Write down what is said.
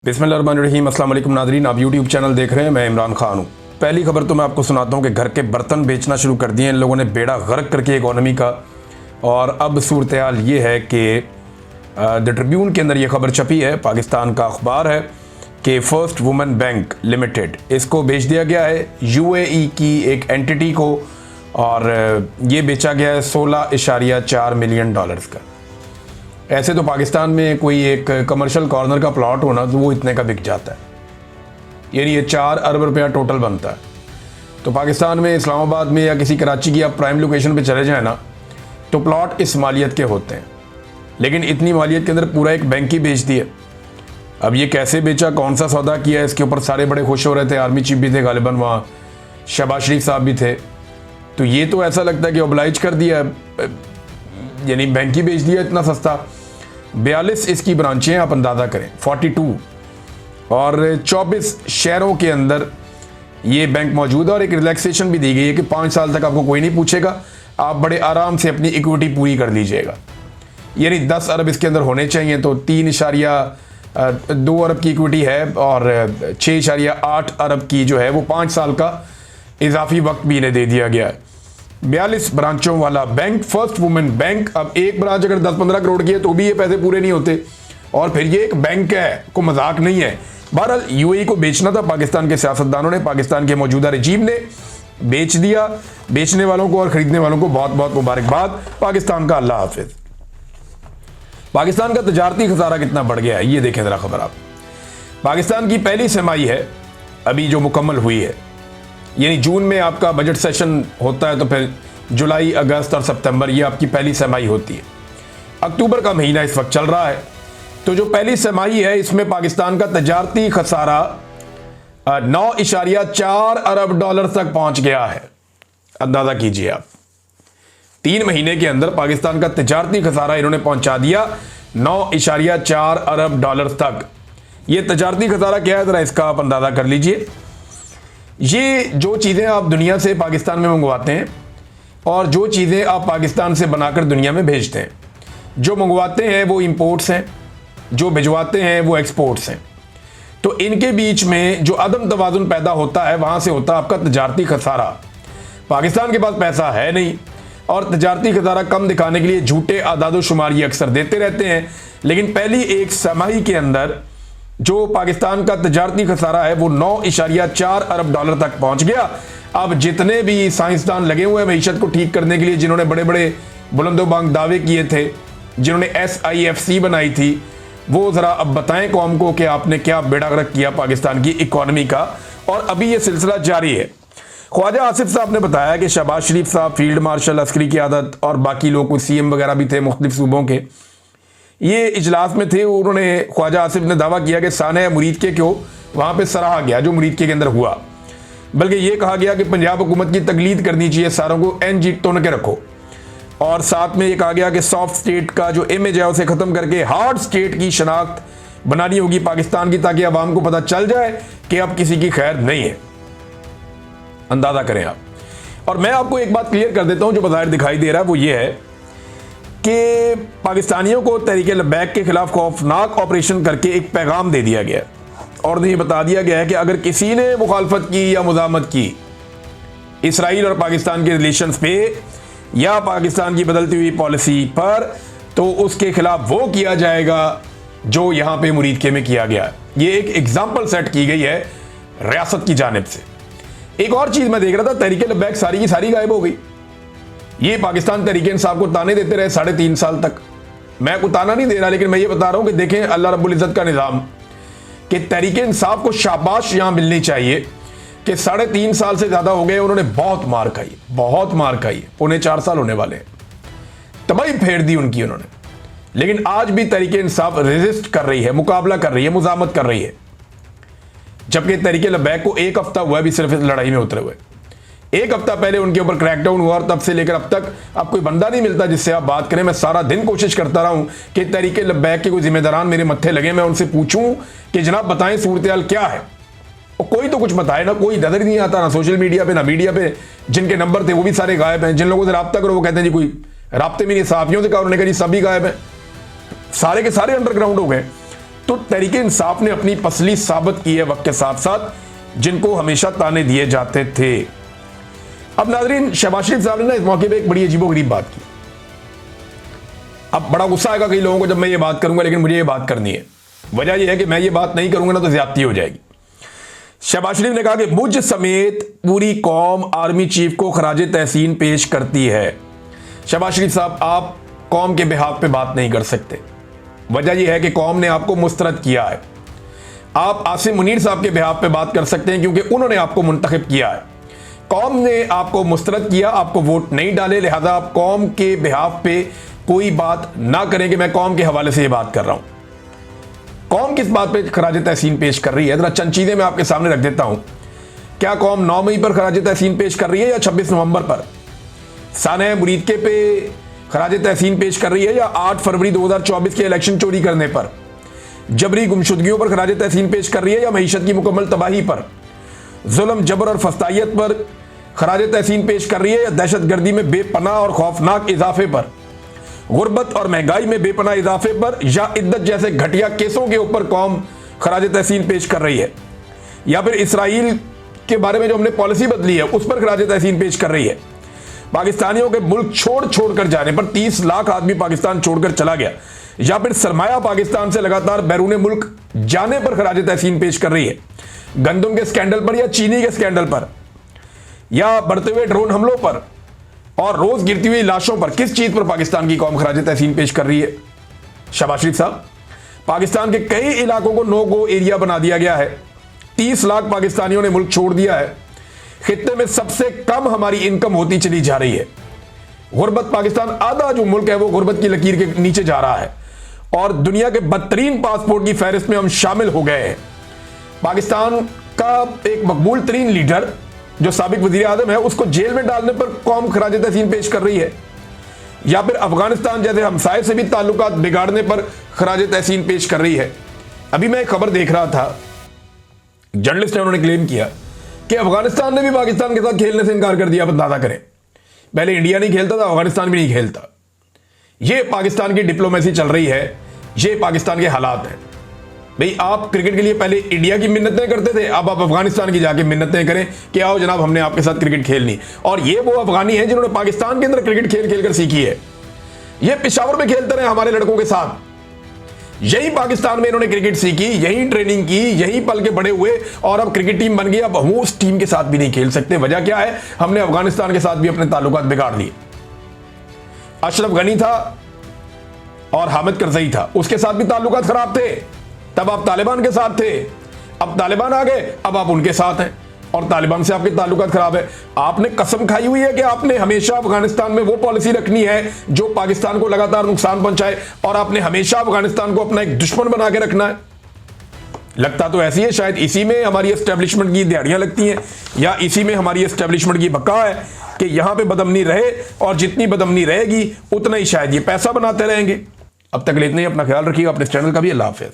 बिस्मिल्लाहिर्रहमानिर्रहीम। अस्सलाम वालेकुम नाज़रीन, आप यूट्यूब चैनल देख रहे हैं। मैं इमरान खान हूँ। पहली खबर तो मैं आपको सुनाता हूँ कि घर के बर्तन बेचना शुरू कर दिए इन लोगों ने, बेड़ा गर्क करके इकॉनमी का। और अब सूरत हाल ये है कि द ट्रिब्यून के अंदर ये खबर छपी है, पाकिस्तान का अखबार है कि फर्स्ट वुमेन बैंक लिमिटेड, इसको बेच दिया गया है यूएई की एक एंटिटी को, और ये बेचा गया है $16.4 मिलियन का। ऐसे तो पाकिस्तान में कोई एक कमर्शियल कॉर्नर का प्लॉट होना तो वो इतने का बिक जाता है, यानी ये 4 अरब रुपया टोटल बनता है। तो पाकिस्तान में इस्लामाबाद में या किसी कराची की आप प्राइम लोकेशन पे चले जाए ना, तो प्लॉट इस मालियत के होते हैं, लेकिन इतनी मालियत के अंदर पूरा एक बैंक ही बेच दिया। अब ये कैसे बेचा, कौन सा सौदा किया, इसके ऊपर सारे बड़े खुश हो रहे थे। आर्मी चीफ भी थे गालिबन, वहाँ शहबाज शरीफ साहब भी थे। तो ये तो ऐसा लगता है कि ओब्लाइज कर दिया, यानी बैंक ही बेच दिया इतना सस्ता। 42 इसकी ब्रांचें हैं, आप अंदाज़ा करें 42, और 24 शहरों के अंदर ये बैंक मौजूद है। और एक रिलैक्सेशन भी दी गई है कि 5 साल तक आपको कोई नहीं पूछेगा, आप बड़े आराम से अपनी इक्विटी पूरी कर लीजिएगा। यानी 10 अरब इसके अंदर होने चाहिए, तो 3.2 अरब की इक्विटी है, और 6.8 अरब की जो है वो 5 साल का इजाफी वक्त भी इन्हें दे दिया गया है। 42 ब्रांचों वाला बैंक, फर्स्ट वुमेन बैंक। अब एक ब्रांच अगर 10-15 करोड़ की है तो भी ये पैसे पूरे नहीं होते, और फिर ये एक बैंक है, को मजाक नहीं है। बहरहाल यूएई को बेचना था पाकिस्तान के सियासतदानों ने, पाकिस्तान के मौजूदा रजीम ने बेच दिया। बेचने वालों को और खरीदने वालों को बहुत बहुत मुबारकबाद। पाकिस्तान का अल्लाह हाफिज। पाकिस्तान का तजारती खसारा कितना बढ़ गया है ये देखें जरा खबर आप। पाकिस्तान की पहली छमाही है अभी जो मुकम्मल हुई है, यानी जून में आपका बजट सेशन होता है, तो फिर जुलाई, अगस्त और सितंबर ये आपकी पहली छमाही होती है। अक्टूबर का महीना इस वक्त चल रहा है, तो जो पहली छमाही है इसमें पाकिस्तान का तजारती खसारा 9.4 अरब डॉलर तक पहुंच गया है। अंदाजा कीजिए आप, 3 महीने के अंदर पाकिस्तान का तजारती खसारा इन्होंने पहुंचा दिया 9.4 अरब डॉलर तक। ये तजारती खसारा क्या है, जरा इसका आप अंदाजा कर लीजिए। ये जो चीज़ें आप दुनिया से पाकिस्तान में मंगवाते हैं और जो चीज़ें आप पाकिस्तान से बनाकर दुनिया में भेजते हैं, जो मंगवाते हैं वो इंपोर्ट्स हैं, जो भिजवाते हैं वो एक्सपोर्ट्स हैं। तो इनके बीच में जो अदम तवाज़ुन पैदा होता है, वहाँ से होता है आपका तजारती खसारा। पाकिस्तान के पास पैसा है नहीं, और तजारती खसारा कम दिखाने के लिए झूठे आदाद शुमार ये अक्सर देते रहते हैं। लेकिन पहली एक छमाही के अंदर जो पाकिस्तान का तजारती खसारा है वो 9.4 अरब डॉलर तक पहुंच गया। अब जितने भी साइंसदान लगे हुए हैं मईशत को ठीक करने के लिए, जिन्होंने बड़े बड़े बुलंदोबांग दावे किए थे, जिन्होंने SIFC बनाई थी, वो ज़रा अब बताएं कौम को कि आपने क्या बेड़ा गर्क किया पाकिस्तान की इकॉनमी का। और अभी ये सिलसिला जारी है। ख्वाजा आसिफ साहब ने बताया कि शहबाज शरीफ साहब, फील्ड मार्शल, अस्करी क़यादत और बाकी लोग, कुछ CM वगैरह भी थे मुख्तलिफ सूबों के, ये इजलास में थे। उन्होंने, ख्वाजा आसिफ ने दावा किया कि साने मुरीद को वहाँ पे सराहा गया जो मुरीद के अंदर हुआ, बल्कि ये कहा गया कि पंजाब हुकूमत की तकलीद करनी चाहिए, सारों को NG तुन के रखो। और साथ में ये कहा गया कि सॉफ्ट स्टेट का जो इमेज है उसे ख़त्म करके हार्ड स्टेट की शनाख्त बनानी होगी पाकिस्तान की, ताकि अवाम को पता चल जाए कि अब किसी की खैर नहीं है। अंदाज़ा करें आप। और मैं आपको एक बात क्लियर कर देता हूँ, जो बाहर दिखाई दे रहा है वो ये है कि पाकिस्तानियों को तहरीक लब्बैक के खिलाफ खौफनाक ऑपरेशन करके एक पैगाम दे दिया गया, और ये बता दिया गया है कि अगर किसी ने मुखालफत की या मुज़ाहमत की इसराइल और पाकिस्तान के रिलेशंस पे या पाकिस्तान की बदलती हुई पॉलिसी पर, तो उसके खिलाफ वो किया जाएगा जो यहाँ पे मुरीद के में किया गया। ये एक एग्जाम्पल सेट की गई है रियासत की जानिब से। एक और चीज़ मैं देख रहा था, तहरीक लब्बैक सारी की सारी गायब हो गई। ये पाकिस्तान तहरीक इंसाफ को ताने देते रहे 3.5 साल तक। मैं को ताना नहीं दे रहा, लेकिन मैं ये बता रहा हूं कि देखें अल्लाह रब्बुल इज़्ज़त का निज़ाम, कि तहरीक इंसाफ को शाबाश यहां मिलनी चाहिए कि 3.5 साल से ज़्यादा हो गए, उन्होंने बहुत मार खाई, बहुत मार खाई। 3.25 साल होने वाले हैं, तबाही फेर दी उनकी उन्होंने। लेकिन आज भी तहरीक इंसाफ रेजिस्ट कर रही है, मुकाबला कर रही है, मुज़ाहमत कर रही है। जबकि तहरीक लब्बैक को 1 हफ्ता हुआ भी सिर्फ इस लड़ाई में उतरे हुए। 1 हफ्ता पहले उनके ऊपर क्रैकडाउन हुआ, और तब से लेकर अब तक अब कोई बंदा नहीं मिलता जिससे आप बात करें। मैं सारा दिन कोशिश करता रहा हूं कि तहरीक लब्बैक के कोई जिम्मेदारान मेरे मत्थे लगे, मैं उनसे पूछूं कि जनाब बताएं सूरत हाल क्या है। और कोई तो कुछ बताए ना, कोई नजर नहीं आता, ना सोशल मीडिया पे ना मीडिया पे। जिनके नंबर थे वो भी सारे गायब हैं, जिन लोगों से रब्ता करो वो कहते हैं जी कोई राब्ते में नहीं। सहाफियों से कहा, उन्होंने कहा जी सभी गायब हैं, सारे के सारे अंडरग्राउंड हो गए। तो तहरीक इंसाफ ने अपनी पसली साबित की है वक्त के साथ साथ, जिनको हमेशा ताने दिए जाते थे। अब नाजरीन, शहबाज शरीफ साहब ने ना इस मौके पे एक बड़ी अजीबोगरीब बात की। अब बड़ा गुस्सा आएगा कई लोगों को जब मैं ये बात करूंगा, लेकिन मुझे ये बात करनी है। वजह यह है कि मैं ये बात नहीं करूंगा ना तो ज्यादती हो जाएगी। शहबाज शरीफ ने कहा कि मुझ समेत पूरी कौम आर्मी चीफ को खराजे तहसीन पेश करती है। शहबाज शरीफ साहब, आप कौम के बिहाफ पे बात नहीं कर सकते। वजह यह है कि कौम ने आपको मुस्तरद किया है। आप आसिम मुनीर साहब के बिहाफ पे बात कर सकते हैं क्योंकि उन्होंने आपको मुंतखब किया है। कौम ने आपको मुस्तरद किया, आपको वोट नहीं डाले, लिहाजा आप कौम के बिहाफ पे कोई बात ना करें कि मैं कौम के हवाले से ये बात कर रहा हूं। कौम किस बात पे खराज तहसीन पेश कर रही है, जरा चंद चीजें मैं आपके सामने रख देता हूं। क्या कौम 9 मई पर खराज तहसीन पेश कर रही है या 26 नवंबर पर? साने मुरीदके पे खराज तहसीन पेश कर रही है या 8 फरवरी 2024 के इलेक्शन चोरी करने पर? जबरी गुमशुदगियों पर खराज तहसीन पेश कर रही है या मईशत की मुकम्मल तबाही पर? जुल्म, जबर और फस्तायत पर खराज तहसीन पेश कर रही है या दहशत गर्दी में बेपनाह और खौफनाक इजाफे पर? गुर्बत और महंगाई में बेपनाह इजाफे पर या इद्दत जैसे घटिया केसों के ऊपर कौम खराज तहसीन पेश कर रही है? या फिर इसराइल के बारे में जो हमने पॉलिसी बदली है उस पर खराज तहसीन पेश कर रही है? पाकिस्तानियों के मुल्क छोड़कर जाने पर 30 लाख आदमी पाकिस्तान छोड़कर चला गया, या फिर सरमाया पाकिस्तान से लगातार बैरून मुल्क जाने पर खराज तहसीन पेश कर रही है? गंदम के स्कैंडल पर या चीनी के स्कैंडल पर या बढ़ते हुए ड्रोन हमलों पर और रोज गिरती हुई लाशों पर? किस चीज पर पाकिस्तान की कौम खराज तहसीन पेश कर रही है? शहबाज शरीफ साहब, पाकिस्तान के कई इलाकों को नो गो एरिया बना दिया गया है। 30 लाख पाकिस्तानियों ने मुल्क छोड़ दिया है। खित्ते में सबसे कम हमारी इनकम होती चली जा रही है। गुर्बत, पाकिस्तान आधा जो मुल्क है वो गुर्बत की लकीर के नीचे जा रहा है और दुनिया के बदतरीन पासपोर्ट की फहरिस्त में हम शामिल हो गए हैं। पाकिस्तान का एक मकबूल तरीन लीडर जो साबिक वजीर आजम है उसको जेल में डालने पर कौम खराज तहसीन पेश कर रही है? या फिर अफगानिस्तान जैसे हमसाये से भी ताल्लुकात बिगाड़ने पर खराज तहसीन पेश कर रही है? अभी मैं एक खबर देख रहा था, जर्नलिस्ट ने उन्होंने क्लेम किया कि अफगानिस्तान ने भी पाकिस्तान के साथ खेलने से इनकार कर दिया। अब अंदाजा करें, पहले इंडिया नहीं खेलता था, अफगानिस्तान भी नहीं खेलता। यह पाकिस्तान की डिप्लोमेसी चल रही है, ये पाकिस्तान के हालात हैं। भाई, आप क्रिकेट के लिए पहले इंडिया की मिन्नतें करते थे, अब आप अफगानिस्तान की जाके मिन्नतें करें कि आओ जनाब हमने आपके साथ क्रिकेट खेलनी। और ये वो अफगानी हैं जिन्होंने पाकिस्तान के अंदर क्रिकेट खेल खेलकर सीखी है। ये पेशावर में खेलते रहे हमारे लड़कों के साथ, यही पाकिस्तान में इन्होंने क्रिकेट सीखी, यही ट्रेनिंग की, यही पल के बड़े हुए और अब क्रिकेट टीम बन गई। अब हम उस टीम के साथ भी नहीं खेल सकते। वजह क्या है? हमने अफगानिस्तान के साथ भी अपने ताल्लुकात बिगाड़ लिए। अशरफ गनी था और हामिद करजई था, उसके साथ भी ताल्लुकात खराब थे, तब आप तालिबान के साथ थे। अब तालिबान आ गए, अब आप उनके साथ हैं और तालिबान से आपके ताल्लुकात खराब है। आपने कसम खाई हुई है कि आपने हमेशा अफगानिस्तान में वो पॉलिसी रखनी है जो पाकिस्तान को लगातार नुकसान पहुंचाए और आपने हमेशा अफगानिस्तान को अपना एक दुश्मन बना के रखना है। लगता तो ऐसी है, शायद इसी में हमारी एस्टेब्लिशमेंट की दिहाड़ियां लगती हैं या इसी में हमारी एस्टेब्लिशमेंट की बका है कि यहां पे बदअमनी रहे और जितनी बदअमनी रहेगी उतना ही शायद ये पैसा बनाते रहेंगे। अब तक इतना ही, अपना ख्याल रखिएगा, अपने चैनल का भी। अल्लाह हाफिज़।